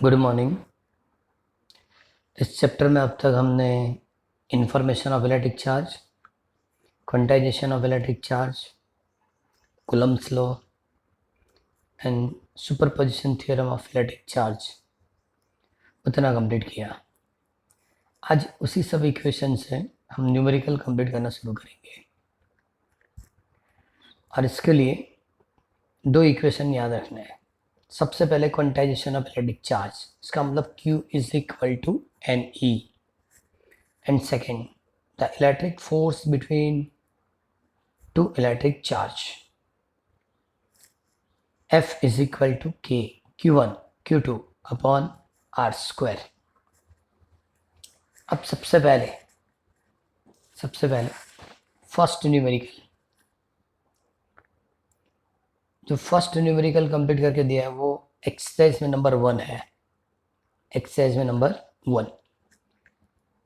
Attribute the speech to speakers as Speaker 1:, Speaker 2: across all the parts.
Speaker 1: Good morning. इस chapter में अब तक हमने information of electric charge, quantization of electric charge, Coulomb's law and superposition theorem of electric charge उतना complete किया। आज उसी सब इक्वेशन से हम न्यूमेरिकल कंप्लीट करना शुरू करेंगे और इसके लिए दो इक्वेशन याद रखना है। सबसे पहले क्वांटाइजेशन ऑफ इलेक्ट्रिक चार्ज, इसका मतलब Q is equal to n e, and second the electric force between two electric charge F is equal to K Q1 Q2 upon R square. अब सबसे पहले फर्स्ट न्यूमेरिकल, जो first numerical complete करके दिया है वो एक्सरसाइज में number 1 है। एक्सरसाइज में number 1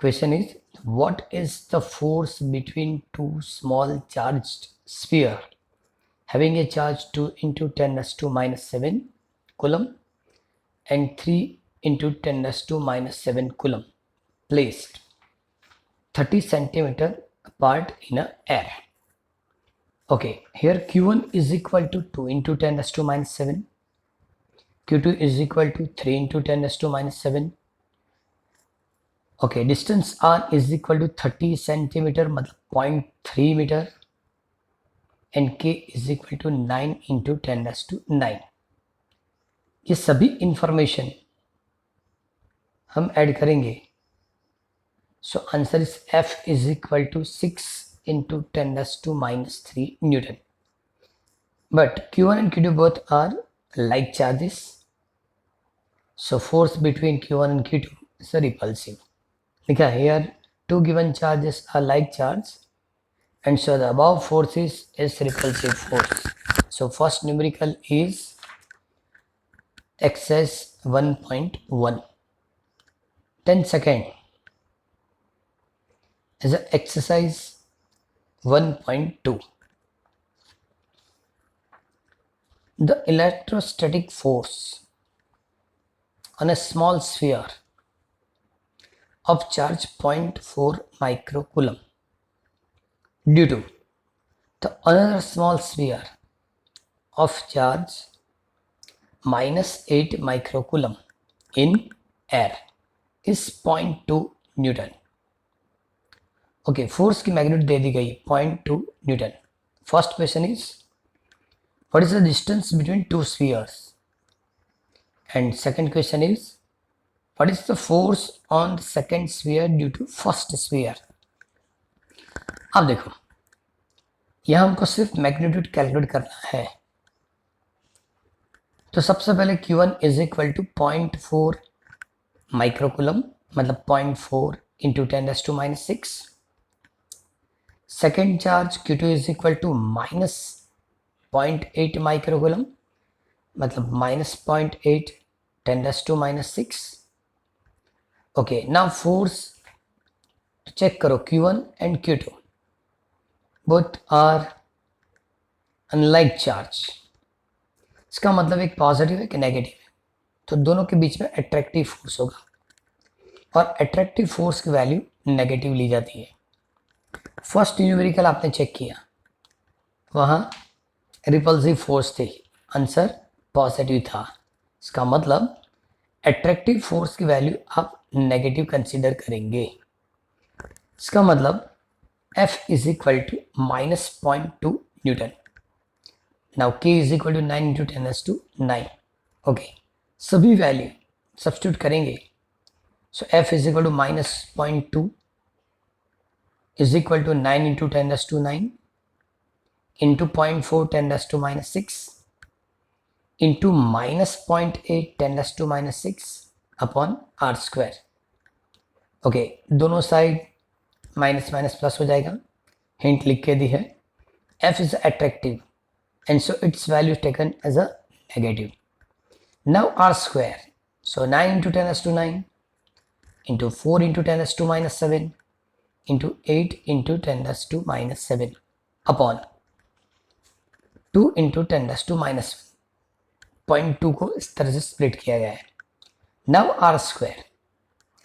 Speaker 1: question is what is the force between to small charged sphere having a charge 2 into 10 raised to minus 7 coulomb and 3 into 10 raised to minus 7 coulomb placed 30 centimeter apart in a air. Okay, here Q1 is equal to 2 into 10 raised to minus 7, Q2 is equal to 3 into 10 raised to minus 7. Okay, distance R is equal to 30 centimeter मतलब 0.3 meter and k is equal to 9 into 10 raised to 9। ये सभी information हम add करेंगे। So answer is F is equal to 6 into 10 raised to minus 3 newton. But Q1 and Q2 both are like charges, so force between Q1 and Q2 is a repulsive। लिखा है here two given charges are like charge and so the above force is repulsive force. So first numerical is exercise 1.1. Then second is exercise 1.2. The electrostatic force on a small sphere of charge 0.4 microcoulomb due to the another small sphere of charge minus 8 microcoulomb in air is 0.2 newton. Okay, force की magnitude दे दी गई 0.2 newton. First question is what is the distance between two spheres, and second question is what is the force on second sphere due to first sphere. अब देखो, यहां हमको सिर्फ magnitude calculate करना है। तो सबसे पहले Q1 is equal to 0.4 microcoulomb मतलब 0.4 into 10 raised to minus 6। Second charge Q2 is equal to minus 0.8 microcoulomb मतलब minus 0.8 10 raised to minus 6। Okay, now force check करो Q1 and Q2 both are unlike charge. इसका मतलब एक positive एक negative है, तो दोनों के बीच में अट्रैक्टिव फोर्स होगा और अट्रैक्टिव फोर्स की वैल्यू नेगेटिव ली जाती है। फर्स्ट न्यूमेरिकल आपने चेक किया, वहाँ रिपल्सिव फोर्स थी, आंसर पॉजिटिव था। इसका मतलब अट्रैक्टिव फोर्स की वैल्यू आप नेगेटिव कंसीडर करेंगे। इसका मतलब F is equal to minus 0.2 Newton. Now K is equal to 9 into 10 raised to 9। Okay, सभी वैल्यू सब्स्टिट्यूट करेंगे। So F is equal to minus 0.2 is equal to 9 into 10 raised to 9 into 0.4 10 raised to minus 6 into minus 0.8 10 raised to minus 6 upon R square। Okay, दोनों side minus minus plus हो जाएगा। Hint लिख के दी है, F is attractive and so its value taken as a negative. Now R square, so 9 into 10 raised to 9 into 4 into 10 raised to minus 7 into 8 into 10 raised to minus 7 upon 2 into 10 raised to minus 0.2 को इस तरह से split किया गया है। Now r square,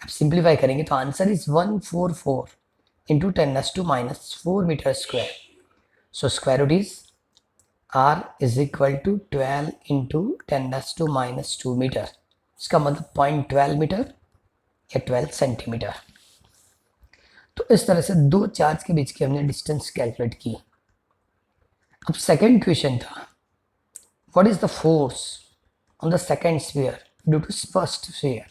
Speaker 1: अब simplify करेंगे तो answer is 144 into 10⁻⁻4 meter square. So square root is r is equal to 12 into 10⁻⁻2 meter. इसका मतलब 0.12 मीटर या 12 सेंटीमीटर. तो इस तरह से दो चार्ज के बीच की हमने डिस्टेंस कैलकुलेट की. अब सेकंड क्वेश्चन था, what is the force on the second sphere due to first sphere.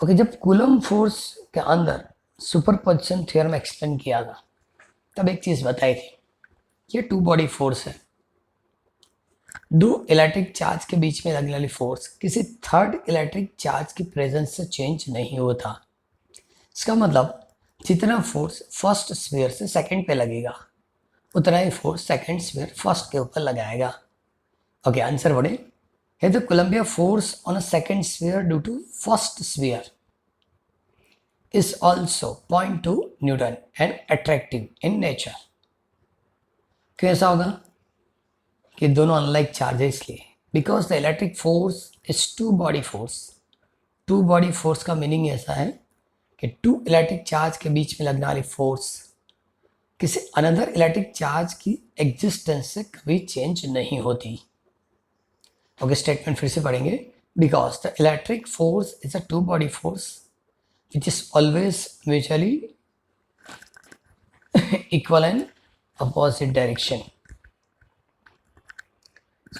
Speaker 1: Okay, जब कूलम फोर्स के अंदर सुपरपोजिशन थ्योरम एक्सप्लेन किया था तब एक चीज बताई थी, ये टू बॉडी फोर्स है. दो इलेक्ट्रिक चार्ज के बीच में लगने वाली फोर्स किसी थर्ड इलेक्ट्रिक चार्ज की प्रेजेंस से चेंज नहीं होता. इसका मतलब जितना फोर्स फर्स्ट स्फीयर से सेकंड पे लगेगा उतना ही फोर्स सेकंड स्फीयर फर्स्ट के ऊपर लगाएगा. ओके, आंसर बढ़े. है the coulombic force on a second sphere due to first sphere is also 0.2 newton and attractive in nature. कैसा होगा कि दोनों अनलाइक चार्ज है इसलिए, because the electric force is two body force. Two body force का meaning ऐसा है कि टू इलेक्ट्रिक चार्ज के बीच में लगने वाली फोर्स किसी अनदर इलेक्ट्रिक चार्ज की एग्जिस्टेंस से कभी चेंज नहीं होती. ओके, स्टेटमेंट फिर से पढ़ेंगे. Because the electric force is a two body force which is always mutually equal and opposite direction.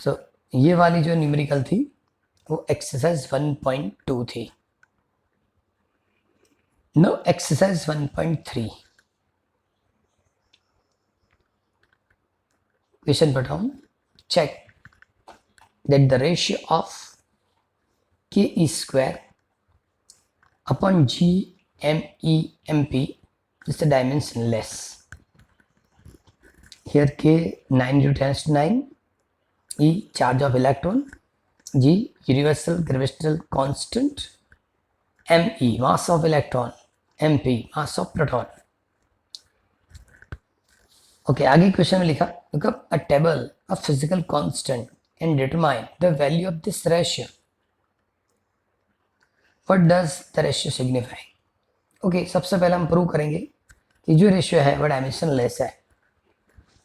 Speaker 1: So ये वाली जो न्यूमेरिकल थी वो एक्सरसाइज 1.2 थी. No exercise 1.3. क्वेश्चन पढ़ा हूं. Check that the ratio of k square upon G M E M P is the dimensionless. Here K 9 into 10 to 9, E charge of electron, G universal gravitational constant, M E mass of electron, M P mass of proton. Okay, आगे question में लिखा, look up a table of physical constant and determine the value of this ratio. What does the ratio signify? Okay, सबसे पहले हम prove करेंगे कि जो ratio है वो डायमेंशनलेस है.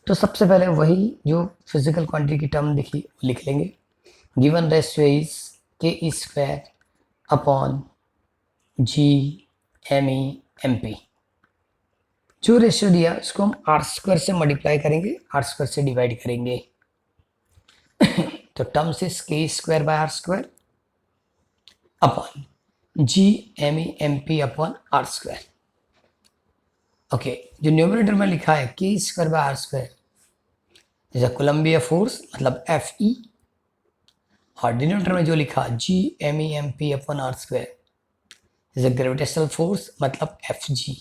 Speaker 1: तो सबसे पहले वही जो फिजिकल क्वांटिटी की टर्म दिखी वो लिख लेंगे. Given ratio is k square upon G M E M P. जो रेशियो दिया उसको हम आर स्क्वायर से मल्टीप्लाई करेंगे, आर स्क्वायर से डिवाइड करेंगे. तो terms is k square by r square upon G M E M P upon are square. Okay, जो न्यूमरेटर में लिखा है k square by r square जैसे कोलंबिया फोर्स मतलब एफ ई, और डिनोमिनेटर में जो लिखा जी M E M P upon are square जैसे ग्रेविटेशनल फोर्स मतलब F G.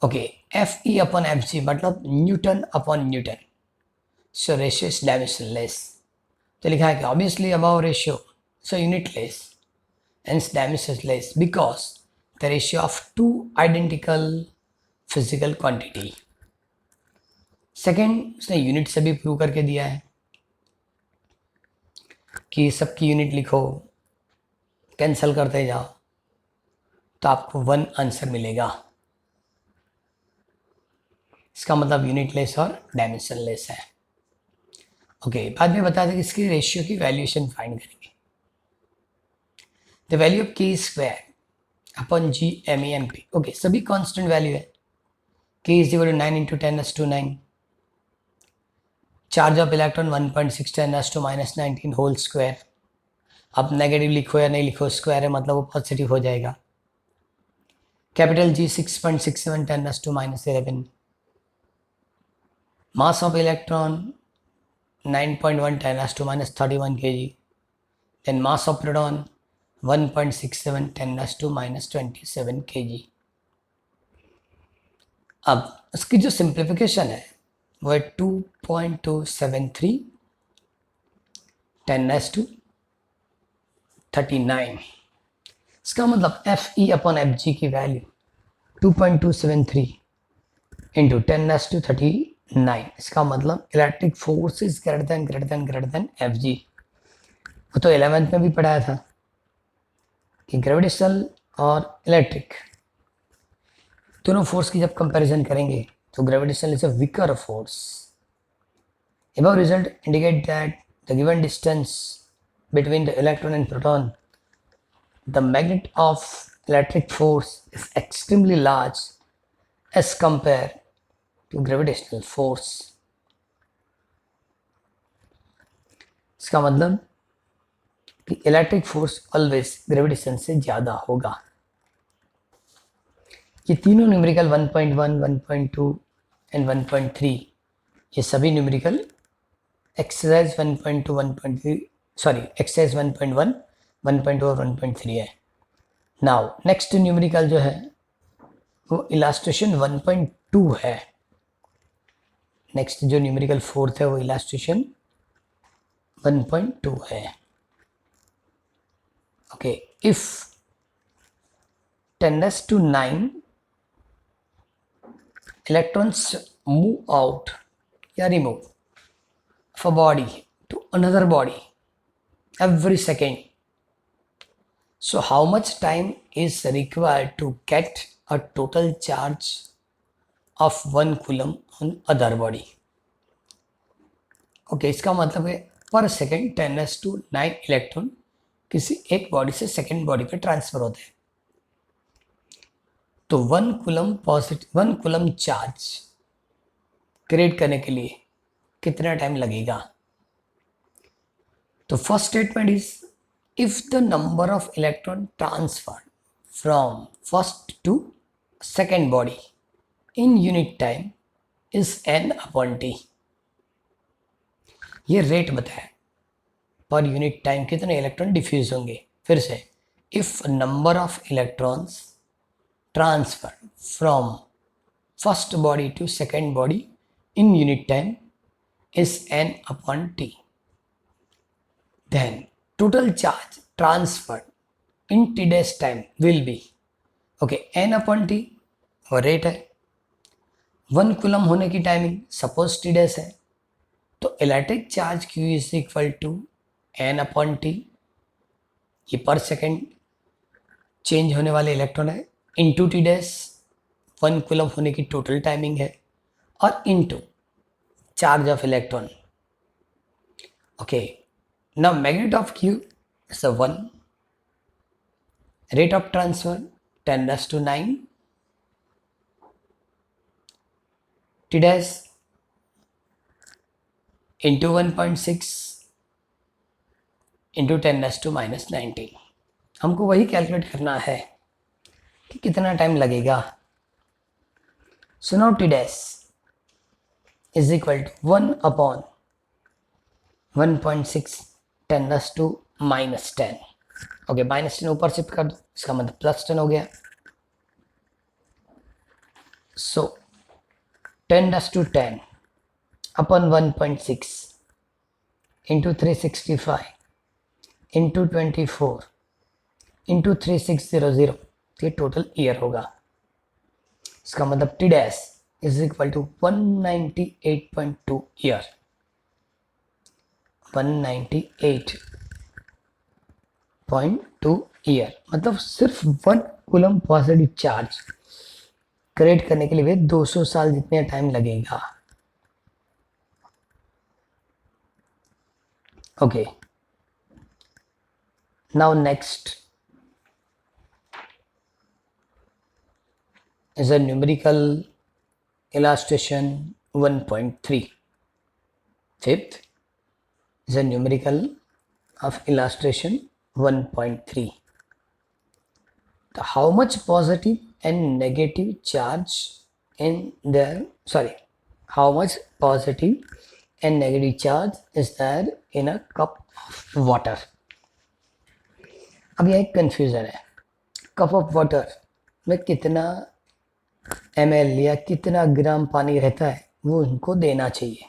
Speaker 1: Okay, F E upon F G मतलब Newton upon Newton. So ratio is dimensionless. तो लिखा है कि obviously above ratio so unitless, hence dimensionless because the ratio of two identical physical quantity. Second, उसने unit से भी prove करके दिया है कि सबकी यूनिट लिखो, कैंसिल करते जाओ तो आपको 1 आंसर मिलेगा. इसका मतलब यूनिटलेस और डायमेंशनलेस है. ओके, बाद में बता दें कि इसकी रेशियो की वैल्यूएशन फाइंड करेंगे. The value of k square upon G M E M P. Okay, सभी constant value है. K is equal to 9 into 10 to 9. Charge of electron 1.6 10 to minus 19 whole square. अब नेगेटिव लिखो या नहीं लिखो, square है मतलब वो पॉजिटिव हो जाएगा. Capital G 6.67 10 to minus 11. Mass of electron 9.1 10 to minus 31 kg. Then mass of proton 1.67 10 to minus 27 kg. अब इसकी जो सिंप्लीफिकेशन है वो है 2.273 10 to 39. इसका मतलब एफ ई अपॉन एफ जी की वैल्यू 2.273 इंटू 10 to 39. इसका मतलब electric force is greater than F G. वो तो 11th में भी पढ़ाया था. कि ग्रेविटेशनल और इलेक्ट्रिक दोनों फोर्स की जब कंपैरिजन करेंगे तो gravitational is a weaker force. Above result indicate that the given distance between the electron and proton, the magnet of electric force is extremely large as compared to gravitational force. इसका मतलब कि electric force always gravitation से ज़्यादा होगा. ये तीनों numerical 1.1, 1.2 and 1.3 ये सभी न्यूमेरिकल एक्सरसाइज 1.2, 1.3 सॉरी एक्सरसाइज 1.1, 1.2 और 1.3 है. नाउ नेक्स्ट न्यूमेरिकल जो है वो इलास्ट्रेशन 1.2 है. नेक्स्ट जो न्यूमेरिकल फोर्थ है वो इलास्ट्रेशन 1.2 है. Okay, if 10⁹ electrons move out या remove of a body to another body every second, so how much time is required to get a total charge of 1 coulomb on other body? Okay, इसका मतलब है पर second 10⁹ electron किसी एक body से second body पे transfer होते हैं. तो 1 coulomb positive 1 coulomb charge create करने के लिए कितना टाइम लगेगा? तो first statement is if the number of electron transfer from first to second body in unit time is n/t. ये रेट बताया पर यूनिट टाइम कितने इलेक्ट्रॉन डिफ्यूज होंगे. फिर से, if number of electrons transfer from first body to second body in unit time is n/t. Then total charge transferred in t dash time will be n/t और rate है. 1 coulomb होने की timing suppose t dash है तो electric charge q is equal to n/t. ये पर second change होने वाले इलेक्ट्रॉन है इंटू टी डैश 1 कूलम होने की टोटल टाइमिंग है और into charge of electron. Okay, now magnet of Q is 1, rate of transfer 10⁹ T dash into 1.6 into 10⁻⁻19. हमको वही कैलकुलेट करना है कि कितना टाइम लगेगा. So now t dash is equal to 1/1.6 10⁻⁻10. Okay, -10 ऊपर शिफ्ट कर दो, इसका मतलब +10 हो गया. So 10⁻10 upon 1.6 into 365 into 24 into 3600, ये टोटल ईयर होगा. इसका मतलब t dash is equal to 198.2 year. 198.2 year मतलब सिर्फ 1 कूलम पॉजिटिव चार्ज क्रिएट करने के लिए 200 साल जितने टाइम लगेगा. Okay, now next is a numerical illustration 1.3. Fifth is a numerical of illustration 1.3. How much positive and negative charge how much positive and negative charge is there in a cup of water? अब यह एक confusion है. Cup of water में कितना ml या कितना ग्राम पानी रहता है वो इनको देना चाहिए,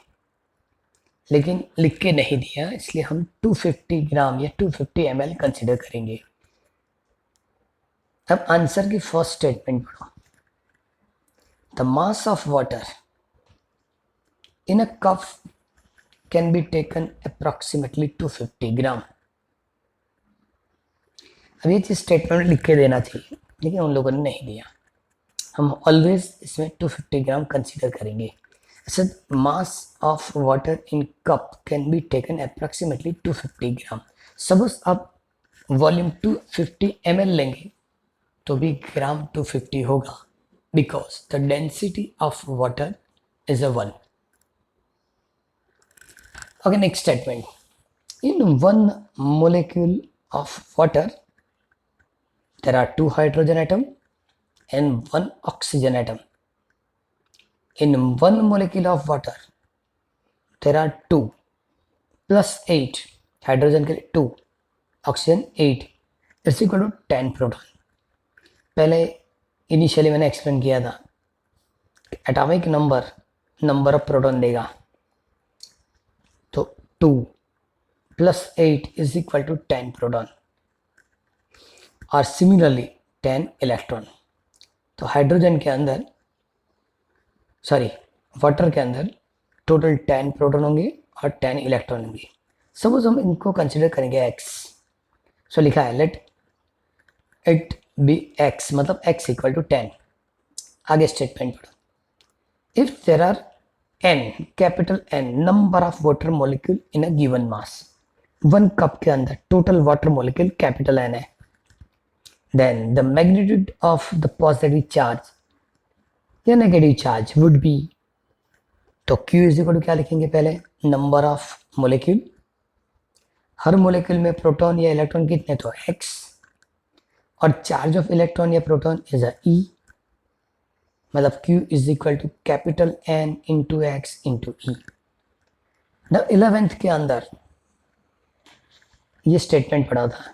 Speaker 1: लेकिन लिख के नहीं दिया, इसलिए हम 250 ग्राम या 250 ml कंसिडर करेंगे. अब आंसर की फर्स्ट स्टेटमेंट पढ़ो. The mass of water in a cup can be taken approximately 250 ग्राम. अब ये चीज़ स्टेटमेंट लिख के देना चाहिए, लेकिन उन लोगों ने नहीं दिया। हम ऑलवेज इसमें 250 ग्राम कंसीडर करेंगे। Sir mass of water in cup can be taken approximately 250 gram. Suppose आप वॉल्यूम 250 ml लेंगे तो भी ग्राम 250 होगा, because the density of water is a 1। Okay, next statement. In 1 molecule of water there are 2 hydrogen atom and 1 oxygen atom. In 1 molecule of water there are 2 plus 8 hydrogen के लिए 2 oxygen 8 is equal to 10 proton। पहले initially मैंने explain किया था atomic number of proton देगा, तो 2 plus 8 is equal to 10 proton और similarly 10 electron. तो हाइड्रोजन के अंदर वाटर के अंदर टोटल 10 प्रोटॉन होंगे और 10 इलेक्ट्रॉन होंगे। सपोज हम इनको कंसिडर करेंगे x। सो लिखा है लेट इट बी x, मतलब x इक्वल टू 10। आगे स्टेटमेंट पढ़ो। If there are n capital N number of water molecule in a given mass, 1 cup के अंदर total water molecule capital N है, then the magnitude of the positive charge या negative charge would be, तो Q is equal to क्या लिखेंगे पहले, number of molecule, हर molecule में प्रोटॉन या इलेक्ट्रॉन कितने, तो x, और चार्ज ऑफ इलेक्ट्रॉन या प्रोटॉन इज E, मतलब Q is equal to capital N into x into e. The 11th के अंदर ये स्टेटमेंट पढ़ा था,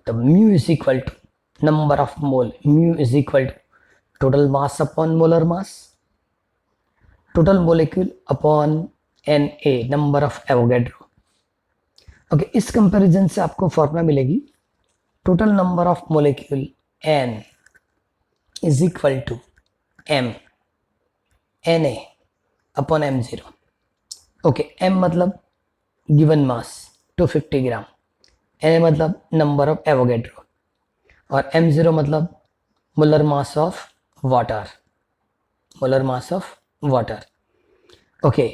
Speaker 1: तो mu is equal to number of mole, mu is equal to total mass upon molar mass, total molecule upon Na number of Avogadro। Okay, इस comparison से आपको formula मिलेगी total number of molecule N is equal to M Na upon M0। Okay, M मतलब given mass 250 gram, Na मतलब number of Avogadro और M0 मतलब molar mass of water, molar mass of water. Okay,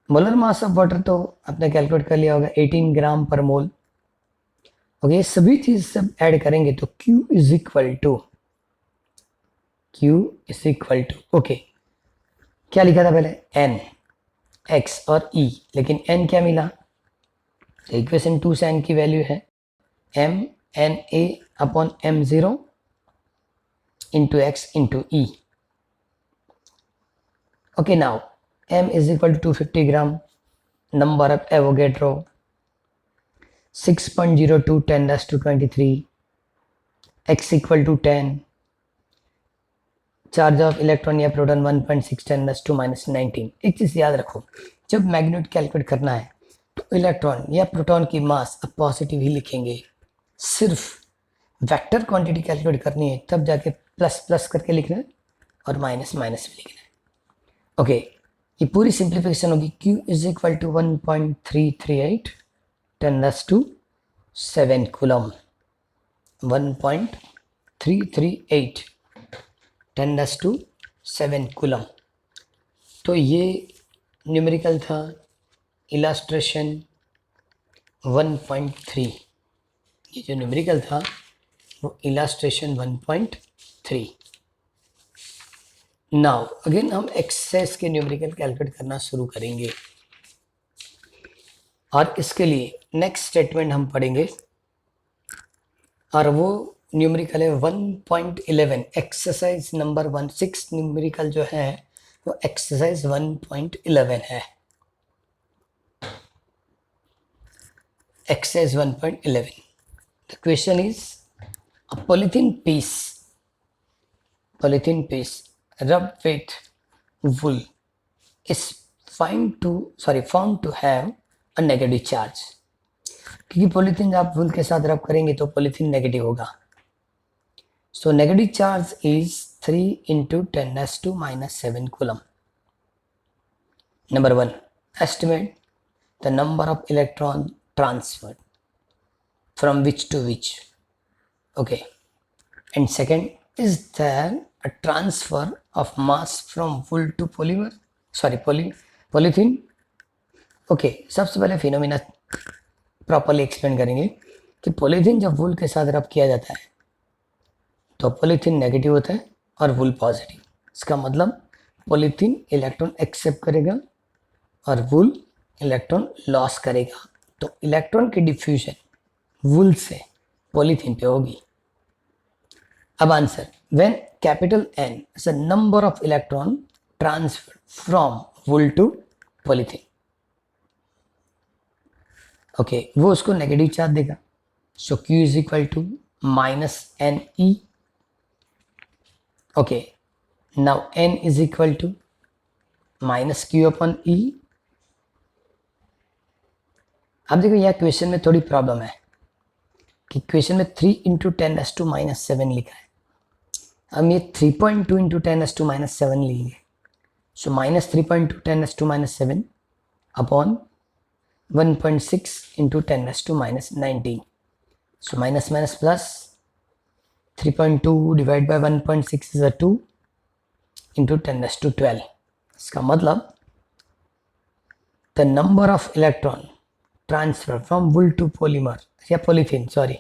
Speaker 1: molar mass of water तो आपने calculate कर लिया होगा 18 ग्राम पर मोल। ओके, सभी चीज सब ऐड करेंगे तो Q is equal to okay, क्या लिखा था पहले, N X और E, लेकिन N क्या मिला, तो इक्वेशन 2 से N की वैल्यू है M Na upon M0 into x into E। Okay, now M is equal to 250 gram, number of Avogadro 6.02 10 raised to 23, x equal to 10, charge of electron या proton 1.6 10 raised to minus 19। एक चीज याद रखो, जब magnitude calculate करना है तो electron या प्रोटॉन की मास अब पॉजिटिव ही लिखेंगे, सिर्फ वेक्टर क्वांटिटी कैलकुलेट करनी है तब जाके प्लस प्लस करके लिखना है और माइनस माइनस भी लिखना है। ओके, ये पूरी सिंप्लीफिकेशन होगी Q is equal to 1.338 10 raised to 7 coulomb, 1.338 10 raised to 7 coulomb. तो ये न्यूमेरिकल था इलास्ट्रेशन 1.3, ये जो न्यूमेरिकल था वो इलास्ट्रेशन 1.3। नाउ अगेन हम एक्सेस के न्यूमेरिकल कैलकुलेट करना शुरू करेंगे और इसके लिए नेक्स्ट स्टेटमेंट हम पढ़ेंगे और वो न्यूमेरिकल है 1.11, एक्सरसाइज नंबर 16 न्यूमेरिकल जो है वो एक्सरसाइज 1.11 है, exercise 1.11। The question is a polythene piece rubbed with wool is found to have a negative charge। क्योंकि पॉलीथीन आप वुल के साथ रब करेंगे तो पॉलीथीन नेगेटिव होगा, so negative charge is 3 into 10 raised to minus 7 coulomb. Number 1, estimate the number of electron transferred from which to which। Okay, and second, is there a transfer of mass from wool to polymer, sorry polythene? Okay, सबसे पहले phenomena properly explain करेंगे कि polythene जब वुल के साथ रब किया जाता है तो पॉलीथीन नेगेटिव होता है और वुल पॉजिटिव। इसका मतलब पॉलीथीन इलेक्ट्रॉन एक्सेप्ट करेगा और वुल इलेक्ट्रॉन लॉस करेगा। तो इलेक्ट्रॉन की डिफ्यूजन वुल से पॉलीथीन पे होगी। अब answer, when capital N is a number of electron transfer from wool to polythene, okay, वो उसको नेगेटिव चार्ज देगा। So Q is equal to minus NE। Okay, now N is equal to minus Q upon E। अब देखो यह question में थोड़ी problem है कि क्वेश्चन में 3 इंटू 10⁻⁻7 लिखा है। हम ये 3.2 इंटू 10⁻⁻7 लेंगे। So minus 3.2 10⁻⁻7 upon 1.6 into 10⁻⁻19। So minus minus plus 3.2 divide by 1.6 is 2 into 10⁻12। इसका मतलब the number of electron transfer from wool to polymer या polythene, sorry,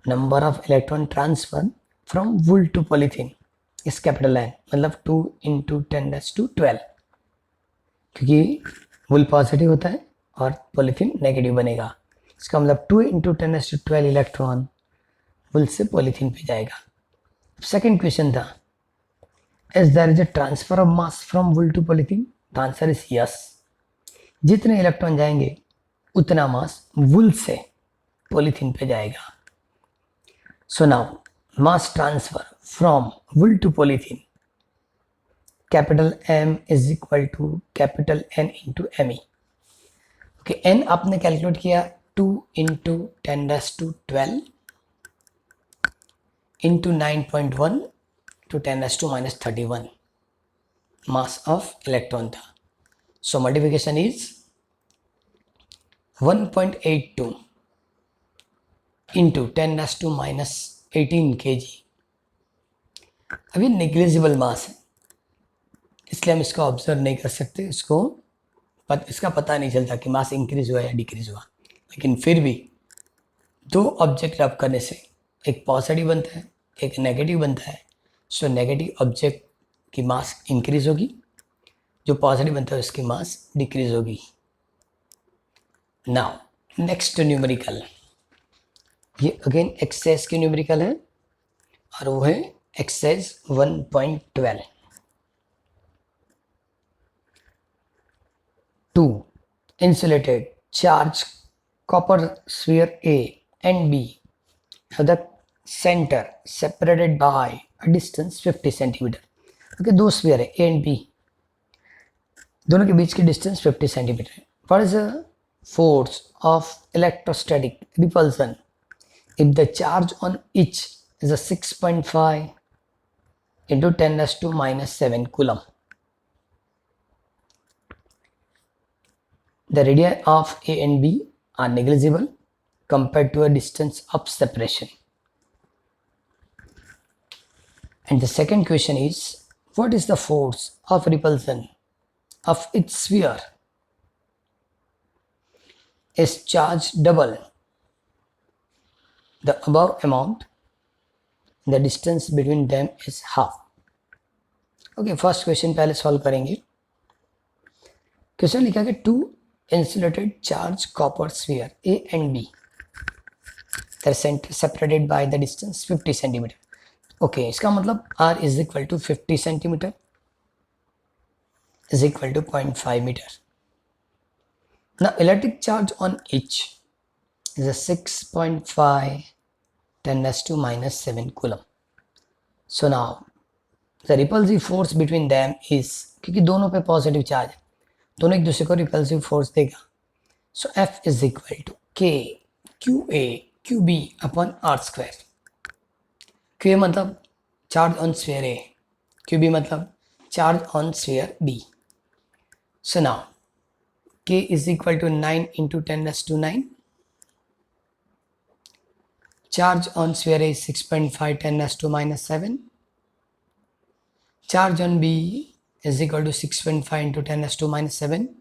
Speaker 1: number of electron transfer from wool to polythene is capital N, मतलब 2 into 10⁻12, क्योंकि वुल positive होता है और polythene negative बनेगा। इसका मतलब 2 इंटू 10⁻12 इलेक्ट्रॉन वुल से पॉलीथीन पे जाएगा। सेकेंड क्वेश्चन था, is there is a transfer of mass from wool to polythene? The answer is yes. जितने इलेक्ट्रॉन जाएंगे उतना मास वुल से पॉलीथीन पे जाएगा। So now mass transfer from wool to polythene, capital M is equal to capital N into ME। Okay, N आपने calculate किया 2 into 10⁻12 into 9.1 to 10⁻⁻31 mass of electron था। So multiplication is 1.82 into 10⁻⁻18 kg। अभी negligible mass है इसलिए हम इसको observe नहीं कर सकते, इसका पता नहीं चलता कि मास इंक्रीज हुआ या डिक्रीज हुआ। लेकिन फिर भी दो ऑब्जेक्ट रब करने से एक पॉजिटिव बनता है, एक नेगेटिव बनता है। सो नेगेटिव ऑब्जेक्ट की मास इंक्रीज होगी, जो पॉजिटिव बनता है उसकी मास डिक्रीज होगी। नाउ नेक्स्ट न्यूमेरिकल, ये अगेन एक्सरसाइज की न्यूमेरिकल है और वो है exercise 1.12। 2 insulated charge copper sphere A and B have the center separated by a distance 50 centimeter। Okay, दो स्फीयर है A एंड B, दोनों के बीच की डिस्टेंस 50 सेंटीमीटर है। What is the force of electrostatic repulsion if the charge on each is a 6.5 into 10⁻⁻7 coulomb? The radii of A and B are negligible compared to a distance of separation. And the second question is, what is the force of repulsion of its sphere is charge double the above amount, the distance between them is half? Okay, first question पहले solve करेंगे। Question लिखा है 2 insulated charge copper sphere A and B, their center separated by the distance 50 centimeter. Okay, इसका मतलब R is equal to 50 centimeter is equal to 0.5 meter. Now electric charge on each is a 6.5 10⁻⁻7 coulomb. So now the repulsive force between them is, क्योंकि दोनों पे positive charge है, दोनों एक दूसरे को रिपल्सिव फोर्स देगा। So F is equal to K QA QB upon R²। QA मतलब charge on sphere A, QB मतलब charge on sphere B। So now K is equal to 9 into 10⁻⁹, charge on sphere is 6.5 10 raised to minus 7. Charge on B is equal to 6.5 into 10 raised to minus 7,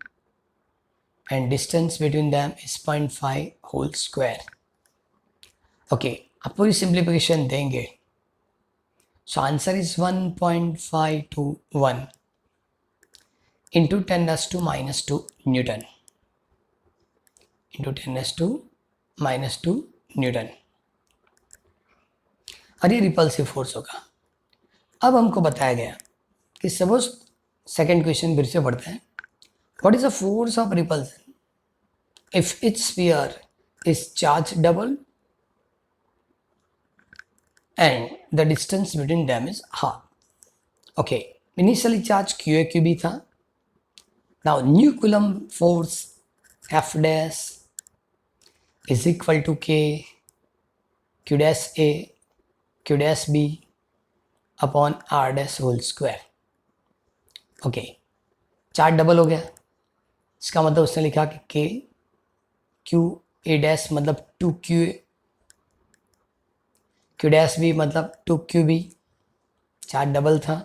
Speaker 1: and distance between them is 0.5 whole square. Okay, अब पूरी simplification देंगे. So answer is 1.521 into 10 raised to minus 2 Newton into 10 raised to minus 2 Newton. और ये repulsive force होगा. अब हमको बताया गया कि सपोज सेकेंड क्वेश्चन फिर से पढ़ते हैं. What is the force of repulsion if it's sphere is charge double and the distance between them is half. Okay, initially charge QA QB था. Now new Coulomb force F dash is equal to K Q dash A Q dash B upon R dash whole square. Okay, charge double हो गया. इसका मतलब उसने लिखा कि K Q A dash मतलब 2Q Q dash B मतलब 2QB. Charge double था.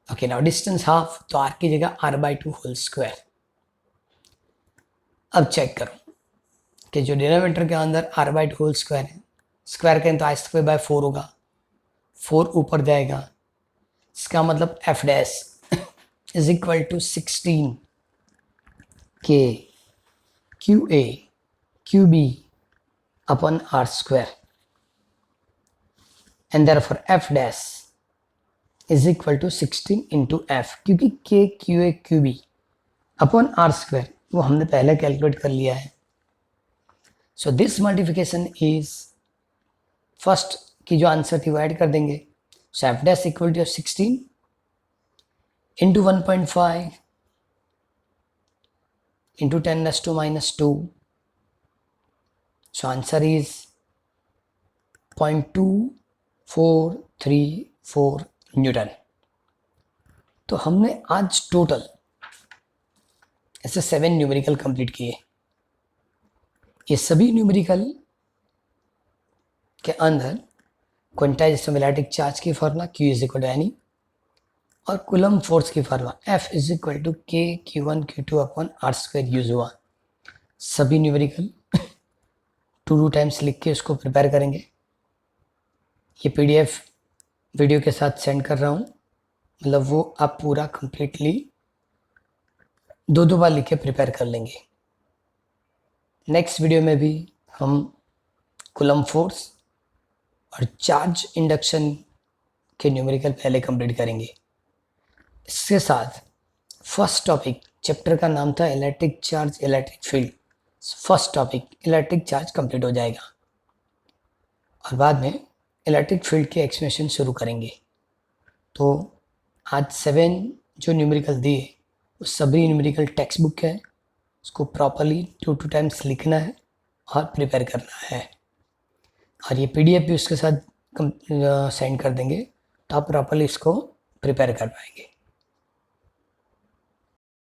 Speaker 1: ओके, नाउ डिस्टेंस हाफ, तो R की जगह R/2 होल स्क्वायर. अब चेक करो कि जो डिनोमिनेटर के अंदर R/2 होल स्क्वायर है, स्क्वायर करें तो I²/4 होगा. 4 ऊपर जाएगा. इसका मतलब F dash is equal to 16 K QA QB upon R². and therefore F dash is equal to 16 into F, क्योंकि K QA QB upon R² वो हमने पहले कैलकुलेट कर लिया है. So this multiplication is first की जो आंसर थी वो ऐड कर देंगे. So F dash equal to 16 into 1.5 into 10 raised to minus 2. So answer is 0.2434 Newton. तो हमने आज टोटल ऐसे 7 न्यूमेरिकल कंप्लीट किए. ये सभी न्यूमेरिकल के अंदर क्वांटाइजेशन ऑफ इलेक्ट्रिक चार्ज की formula Q is equal to any और कूलम फोर्स की formula F is equal to K Q1 Q2 upon R² use हुआ. सभी न्यूमेरिकल 2 टाइम्स लिख के उसको प्रिपेयर करेंगे. ये PDF वीडियो के साथ सेंड कर रहा हूँ, मतलब वो आप पूरा कंप्लीटली 2 बार लिख के प्रिपेयर कर लेंगे. नेक्स्ट वीडियो में भी हम कूलम फोर्स और चार्ज इंडक्शन के न्यूमेरिकल पहले कंप्लीट करेंगे. इसके साथ फर्स्ट टॉपिक, चैप्टर का नाम था electric charge electric field. First topic electric charge complete हो जाएगा और बाद में इलेक्ट्रिक फील्ड के एक्सप्लेनेशन शुरू करेंगे. तो आज 7 जो न्यूमेरिकल दिए वो सभी न्यूमेरिकल टेक्स्ट बुक है, उसको प्रॉपरली 2 टाइम्स लिखना है और प्रिपेयर करना है. और ये PDF भी उसके साथ सेंड कर देंगे तो आप प्रॉपरली इसको प्रिपेयर कर पाएंगे.